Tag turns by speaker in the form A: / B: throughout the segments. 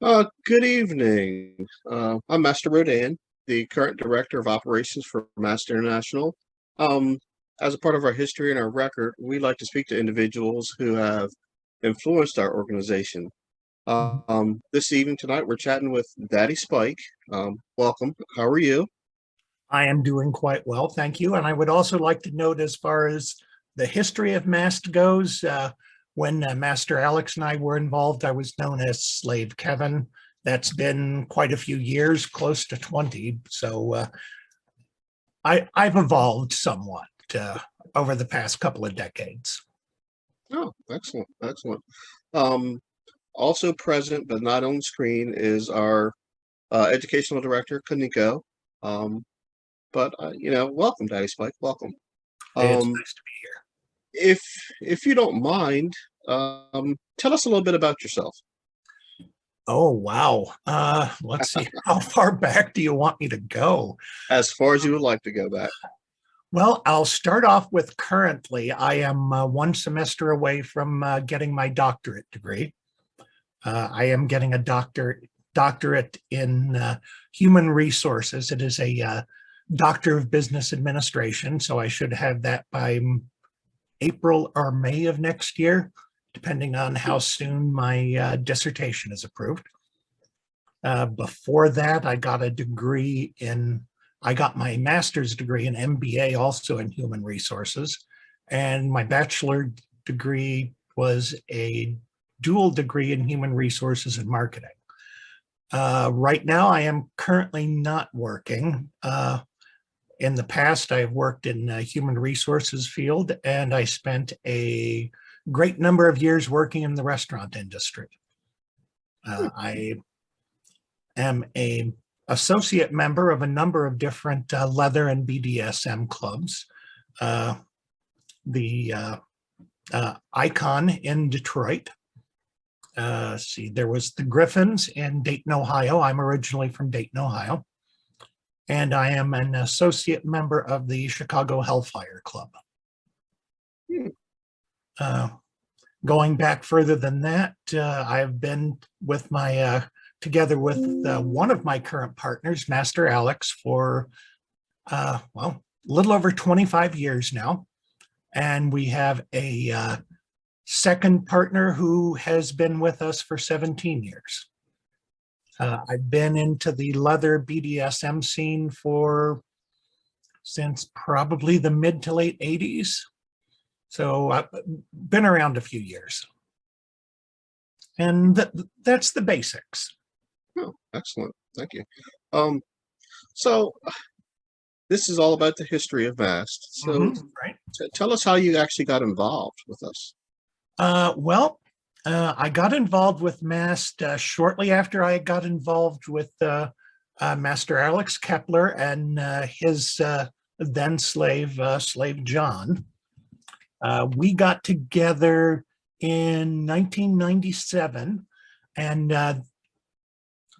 A: Good evening. I'm Master Rodan, the current Director of Operations for MAST International. Um, as a part of our history and our record, we like to speak to individuals who have influenced our organization. This evening tonight, we're chatting with Daddy Spike. Welcome. How are you?
B: I am doing quite well, thank you. And I would also like to note, as far as the history of MAST goes, when Master Alex and I were involved, I was known as Slave Kevin. That's been quite a few years, close to 20. So I've evolved somewhat over the past couple of decades.
A: Oh, excellent, excellent. Um, Also present but not on screen is our educational director, Kaniko. Um, but welcome, Daddy Spike. Welcome.
B: It's
A: Um,
B: nice to be here.
A: if if you don't mind, tell us a little bit about yourself.
B: Oh, wow. Let's see. How far back do you want me to go?
A: As far as you would like to go back.
B: Well, I'll start off with currently. I am one semester away from getting my doctorate degree. I am getting a doctorate in human resources. It is a Doctor of Business Administration, so I should have that by April or May of next year, depending on how soon my dissertation is approved. Before that, I got my master's degree in MBA, also in human resources, and my bachelor degree was a dual degree in human resources and marketing. Right now, I am currently not working. In the past, I have worked in the human resources field, and I spent a great number of years working in the restaurant industry. I am a associate member of a number of different leather and BDSM clubs. The Icon in Detroit. There was the Griffins in Dayton, Ohio. I'm originally from Dayton, Ohio. And I am an associate member of the Chicago Hellfire Club. Going back further than that, I've been with together with one of my current partners, Master Alex, for, a little over 25 years now. And we have a second partner who has been with us for 17 years. I've been into the leather BDSM scene since probably the mid to late 80s. So I've been around a few years. And that's the basics.
A: Oh, excellent. Thank you. So this is all about the history of MAST. So
B: right.
A: Tell us how you actually got involved with us.
B: I got involved with MAST shortly after I got involved with Master Alex Keppeler and his then slave John. We got together in 1997, and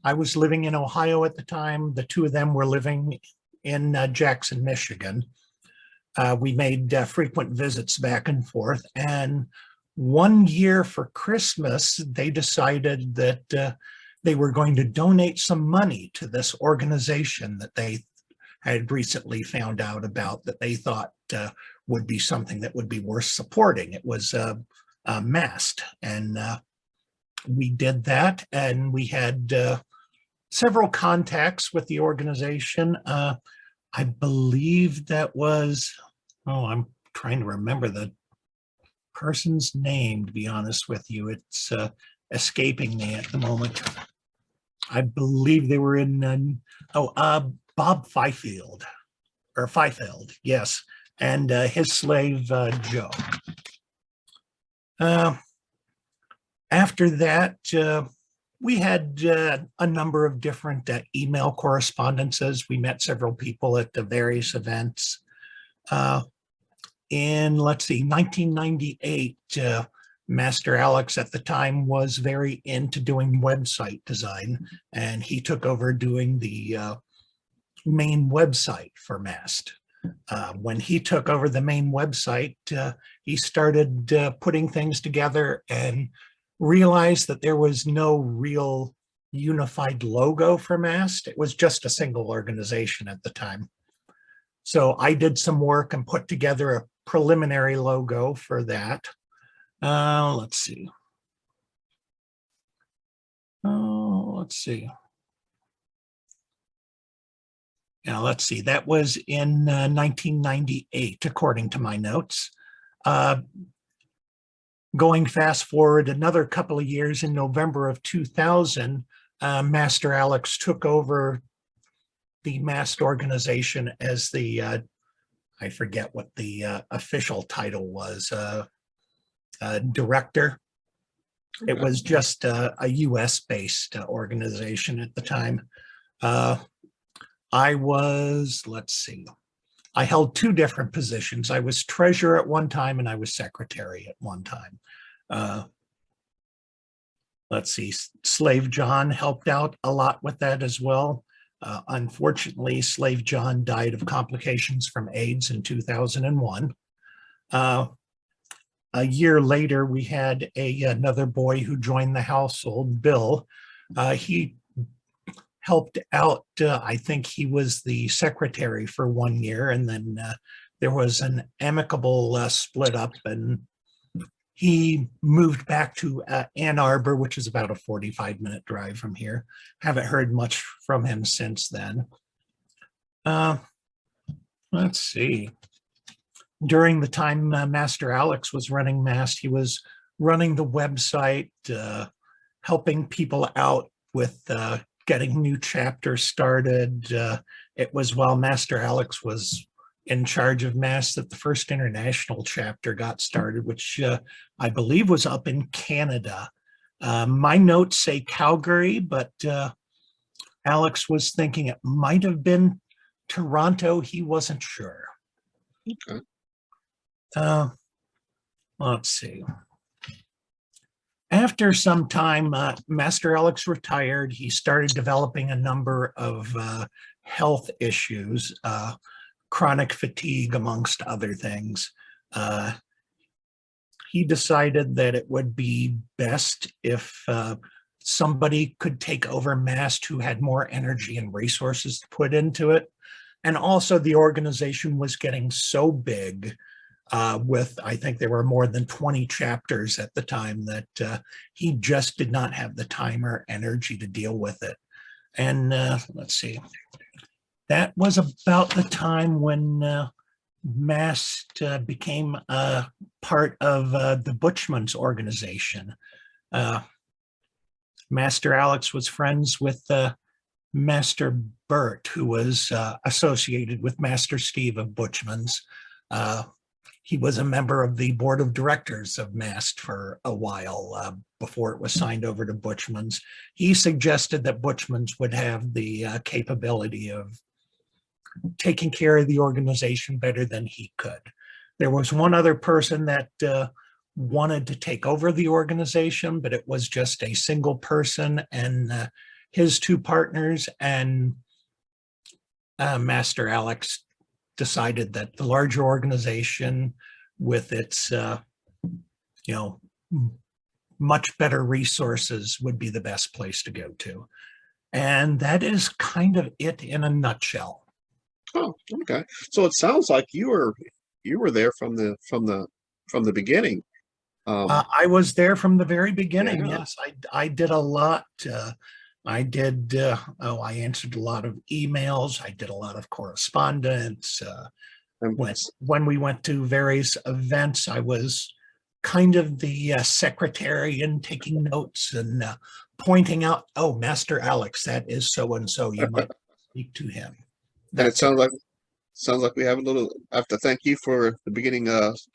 B: I was living in Ohio at the time. The two of them were living in Jackson, Michigan. We made frequent visits back and forth, and one year for Christmas, they decided that they were going to donate some money to this organization that they had recently found out about, that they thought would be something that would be worth supporting. It was MAST, and we did that, and we had several contacts with the organization. I believe that was, I'm trying to remember the person's name, to be honest with you. It's escaping me at the moment. I believe they were in, Bob Fifield, yes, and his slave, Joe. After that, we had a number of different email correspondences. We met several people at the various events. In, 1998, Master Alex at the time was very into doing website design, and he took over doing the main website for MAST. When he took over the main website, he started putting things together and realized that there was no real unified logo for MAST. It was just a single organization at the time. So I did some work and put together a preliminary logo for that. Let's see. Let's see. Now, let's see. That was in 1998, according to my notes. Going fast forward another couple of years, in November of 2000, Master Alex took over the MAST organization as the, I forget what the official title was, director. It was just a US-based organization at the time. I was, let's see, I held two different positions. I was treasurer at one time and I was secretary at one time. Let's see, Slave John helped out a lot with that as well. Unfortunately, Slave John died of complications from AIDS in 2001. A year later, we had another boy who joined the household, Bill. He helped out. I think he was the secretary for 1 year, and then there was an amicable split up, and he moved back to Ann Arbor, which is about a 45-minute drive from here. Haven't heard much from him since then. Let's see. During the time Master Alex was running MAST, he was running the website, helping people out with getting new chapters started. It was while Master Alex was in charge of MAST that the first international chapter got started, which I believe was up in Canada. My notes say Calgary, but Alex was thinking it might have been Toronto. He wasn't sure.
A: Okay.
B: Let's see. After some time, Master Alex retired. He started developing a number of health issues, chronic fatigue, amongst other things. He decided that it would be best if somebody could take over MAST who had more energy and resources to put into it. And also the organization was getting so big with, I think there were more than 20 chapters at the time, that he just did not have the time or energy to deal with it. And let's see, that was about the time when MAST became a part of the Butchman's organization. Master Alex was friends with Master Bert, who was associated with Master Steve of Butchman's. He was a member of the board of directors of MAST for a while before it was signed over to Butchman's. He suggested that Butchman's would have the capability of taking care of the organization better than he could. There was one other person that wanted to take over the organization, but it was just a single person and his two partners, and Master Alex decided that the larger organization with its much better resources would be the best place to go to. And that is kind of it in a nutshell.
A: Oh, okay. So it sounds like you were there from the beginning.
B: I was there from the very beginning.
A: Yeah.
B: Yes, I did a lot. I did, I answered a lot of emails. I did a lot of correspondence.
A: And
B: When we went to various events, I was kind of the secretary and taking notes and pointing out, oh, Master Alex, that is so-and-so, you might speak to him.
A: and it sounds like we have I have to thank you for the beginning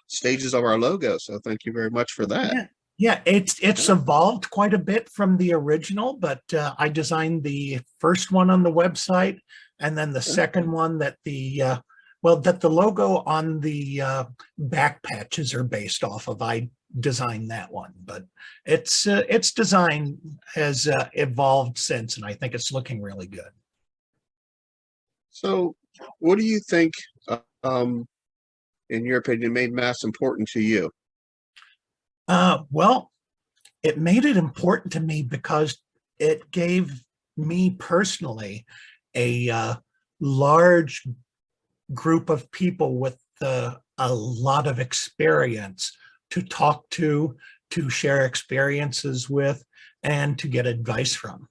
A: stages of our logo. So thank you very much for that.
B: Yeah, it's evolved quite a bit from the original, but I designed the first one on the website, and then the second one that the logo on the back patches are based off of. I designed that one, but its design has evolved since, and I think it's looking really good.
A: So what do you think, in your opinion, made MAST important to you?
B: Well, it made it important to me because it gave me personally a large group of people with a lot of experience to talk to share experiences with, and to get advice from.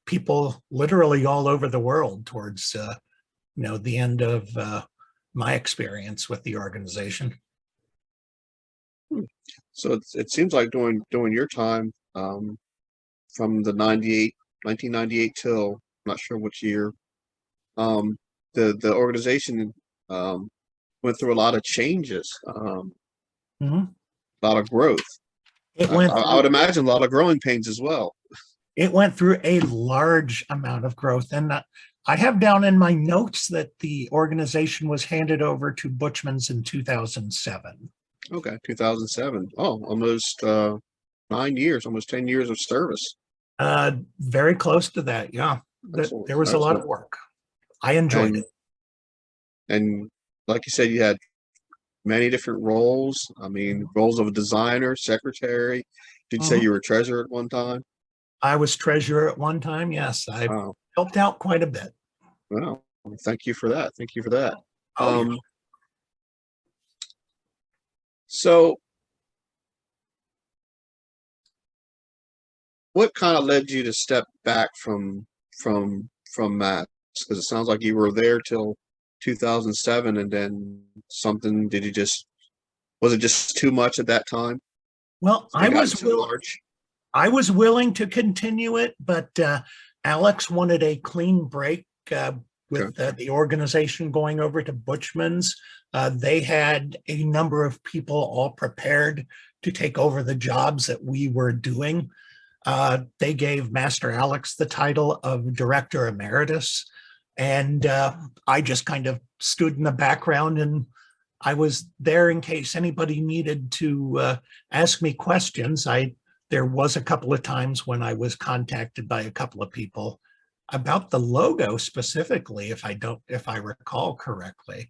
B: People literally all over the world towards the end of my experience with the organization.
A: So it seems like during your time, from the 1998 till I'm not sure which year, um, the organization went through a lot of changes,
B: Mhm.
A: a lot of growth.
B: It
A: I,
B: went
A: I
B: through
A: would imagine a lot of growing pains as well.
B: it went through a large amount of growth, and I have down in my notes that the organization was handed over to Butchman's in 2007.
A: Okay, 2007. Oh, almost 9 years, almost 10 years of service.
B: Very close to that, yeah.
A: Excellent,
B: There was a lot of
A: excellent.
B: work. I enjoyed
A: And
B: it.
A: and like you said, you had many different roles. I mean, roles of a designer, secretary. Did you say
B: Mhm.
A: you were treasurer at one time?
B: I was treasurer at one time. Yes, I
A: Oh,
B: helped out quite a bit.
A: well, thank you for that. Thank you for that.
B: Oh, yeah.
A: Um, so what kind of led you to step back from Matt? Because it sounds like you were there till 2007, and then something. Did you just was it just too much at that time?
B: Well,
A: It gotten too large.
B: I was willing to continue it, but Alex wanted a clean break
A: Okay.
B: with the organization going over to Butchman's. They had a number of people all prepared to take over the jobs that we were doing. They gave Master Alex the title of Director Emeritus, and I just kind of stood in the background, and I was there in case anybody needed to ask me questions. There was a couple of times when I was contacted by a couple of people about the logo specifically, if I recall correctly.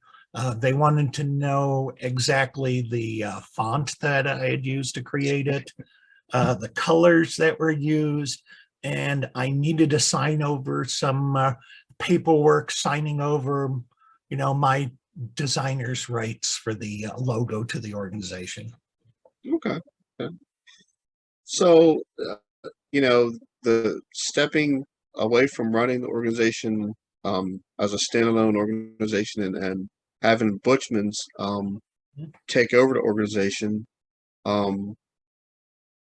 B: They wanted to know exactly the font that I had used to create it, the colors that were used, and I needed to sign over some paperwork, signing over, my designer's rights for the logo to the organization.
A: Okay. Okay. So, the stepping away from running the organization as a standalone organization, and having Butchman's take over the organization, um,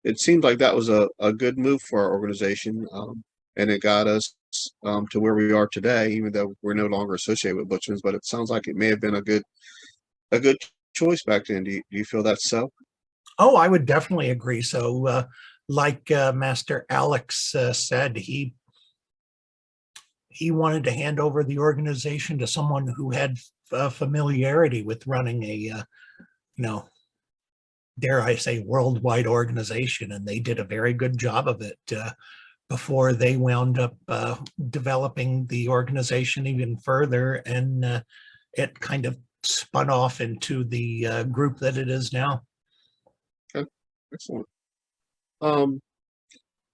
A: it seemed like that was a good move for our organization, and it got us to where we are today, even though we're no longer associated with Butchman's. But it sounds like it may have been a good choice back then. Do you feel that's so?
B: Oh, I would definitely agree. So, like Master Alex said, he wanted to hand over the organization to someone who had familiarity with running you know, dare I say, worldwide organization, and they did a very good job of it before they wound up developing the organization even further, and it kind of spun off into the group that it is now.
A: Okay, excellent. Um,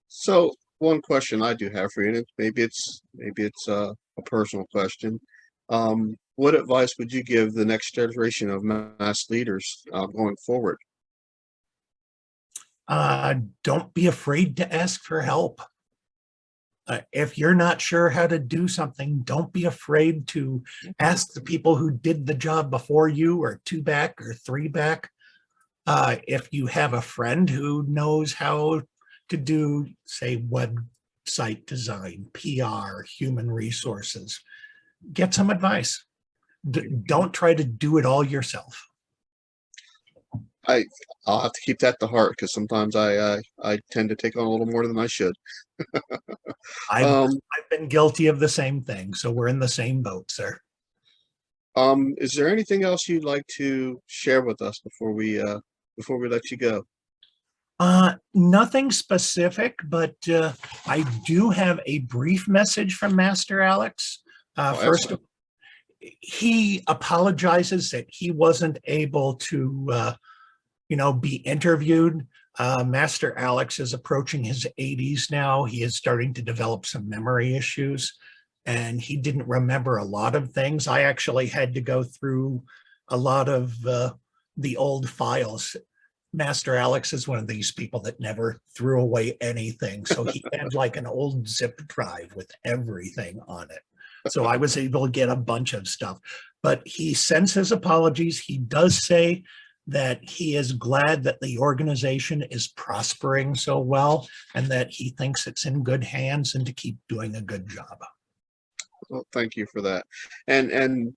A: so one question I do have for you, and maybe it's a personal question. What advice would you give the next generation of mass leaders going forward?
B: Don't be afraid to ask for help. If you're not sure how to do something, don't be afraid to ask the people who did the job before you, or two back or three back. If you have a friend who knows how to do, say, website design, PR, human resources, get some advice. Don't try to do it all yourself.
A: I I'll have to keep that to heart, because sometimes I tend to take on a little more than I should.
B: I've
A: Um,
B: I've been guilty of the same thing, so we're in the same boat, sir.
A: is there anything else you'd like to share with us before we let you go?
B: Nothing specific, but I do have a brief message from Master Alex.
A: Oh,
B: First,
A: excellent.
B: he apologizes that he wasn't able to, be interviewed. Master Alex is approaching his 80s now. He is starting to develop some memory issues, and he didn't remember a lot of things. I actually had to go through a lot of the old files. Master Alex is one of these people that never threw away anything. So he had like an old zip drive with everything on it. So I was able to get a bunch of stuff. But he sends his apologies. He does say that he is glad that the organization is prospering so well and that he thinks it's in good hands and to keep doing a good job.
A: Well, thank you for that. And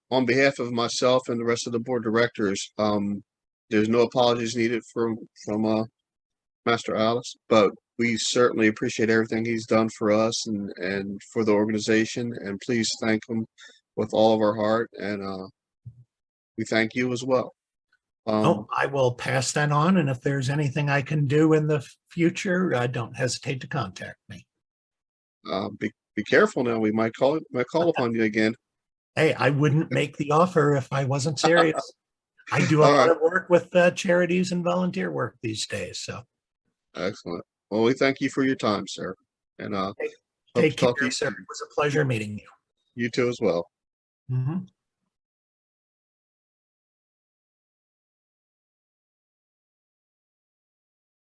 A: on behalf of myself and the rest of the board of directors, there's no apologies needed from Master Alice, but we certainly appreciate everything he's done for us and for the organization. And please thank him with all of our heart. And we thank you as well.
B: I will pass that on. And if there's anything I can do in the future, don't hesitate to contact me.
A: Be careful now. We might call upon you again.
B: Hey, I wouldn't make the offer if I wasn't serious. I do a
A: All
B: lot
A: right.
B: of work with charities and volunteer work these days. So
A: Excellent. Well, we thank you for your time, sir. And hope to
B: take care,
A: talk to you
B: sir.
A: soon.
B: It was a pleasure meeting you.
A: You too as well.
B: Mhm.